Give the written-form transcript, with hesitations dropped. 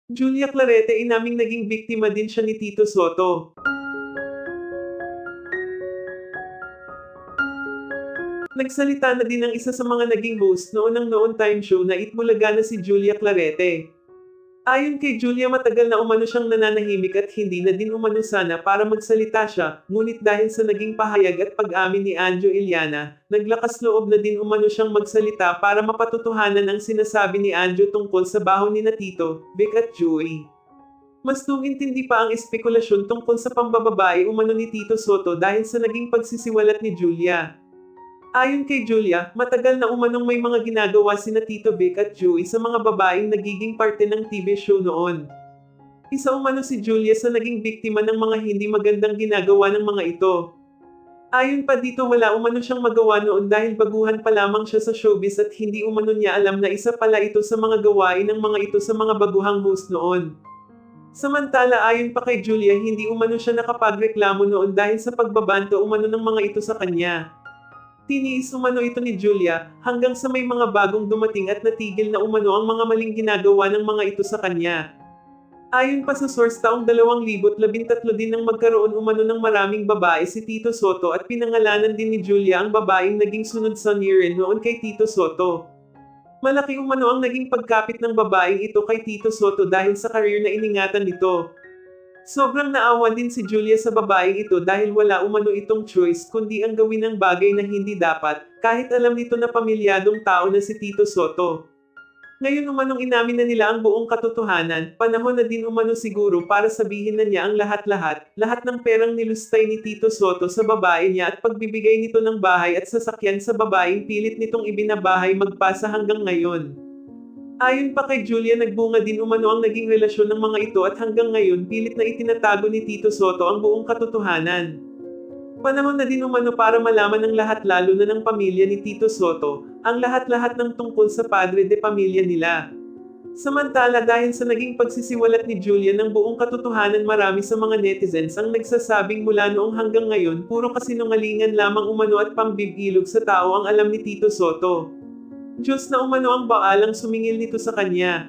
Julia Clarete inaming naging biktima din siya ni Tito Soto. Nagsalita na din ang isa sa mga naging host noon ng Noon Time Show na Itbulaga na si Julia Clarete. Ayon kay Julia, matagal na umano siyang nananahimik at hindi na din umano sana para magsalita siya, ngunit dahil sa naging pahayag at pag-amin ni Anjo Iliana, naglakas loob na din umano siyang magsalita para mapatutuhanan ang sinasabi ni Anjo tungkol sa baho ni Tito, Vic at Joey. Mas lumintindi pa ang espekulasyon tungkol sa pambababae umano ni Tito Soto dahil sa naging pagsisiwalat ni Julia. Ayon kay Julia, matagal na umanong may mga ginagawa sina Tito Vic at Joey sa mga babaeng nagiging parte ng TV show noon. Isa umano si Julia sa naging biktima ng mga hindi magandang ginagawa ng mga ito. Ayon pa dito, wala umano siyang magawa noon dahil baguhan pa lamang siya sa showbiz at hindi umano niya alam na isa pala ito sa mga gawain ng mga ito sa mga baguhang host noon. Samantala, ayon pa kay Julia, hindi umano siya nakapagreklamo noon dahil sa pagbabanto umano ng mga ito sa kanya. Tiniis umano ito ni Julia, hanggang sa may mga bagong dumating at natigil na umano ang mga maling ginagawa ng mga ito sa kanya. Ayon pa sa source, taong 2013 din nang magkaroon umano ng maraming babae si Tito Soto at pinangalanan din ni Julia ang babaeng naging sunod sa Niren noon kay Tito Soto. Malaki umano ang naging pagkapit ng babaeng ito kay Tito Soto dahil sa career na iningatan nito. Sobrang naawa din si Julia sa babaeng ito dahil wala umano itong choice kundi ang gawin ng bagay na hindi dapat, kahit alam nito na pamilyadong tao na si Tito Soto. Ngayon umanong inamin na nila ang buong katotohanan, panahon na din umano siguro para sabihin na niya ang lahat-lahat, lahat ng perang nilustay ni Tito Soto sa babae niya at pagbibigay nito ng bahay at sasakyan sa babaeng pilit nitong ibinabahay magpasa hanggang ngayon. Ayon pa kay Julia, nagbunga din umano ang naging relasyon ng mga ito at hanggang ngayon pilit na itinatago ni Tito Soto ang buong katotohanan. Panahon na din umano para malaman ng lahat, lalo na ng pamilya ni Tito Soto, ang lahat-lahat ng tungkol sa padre de pamilya nila. Samantala, dahil sa naging pagsisiwalat ni Julia ng buong katotohanan, marami sa mga netizens ang nagsasabing mula noong hanggang ngayon puro kasinungalingan lamang umano at pambibilog sa tao ang alam ni Tito Soto. Diyos na umano ang baalang sumingil nito sa kanya.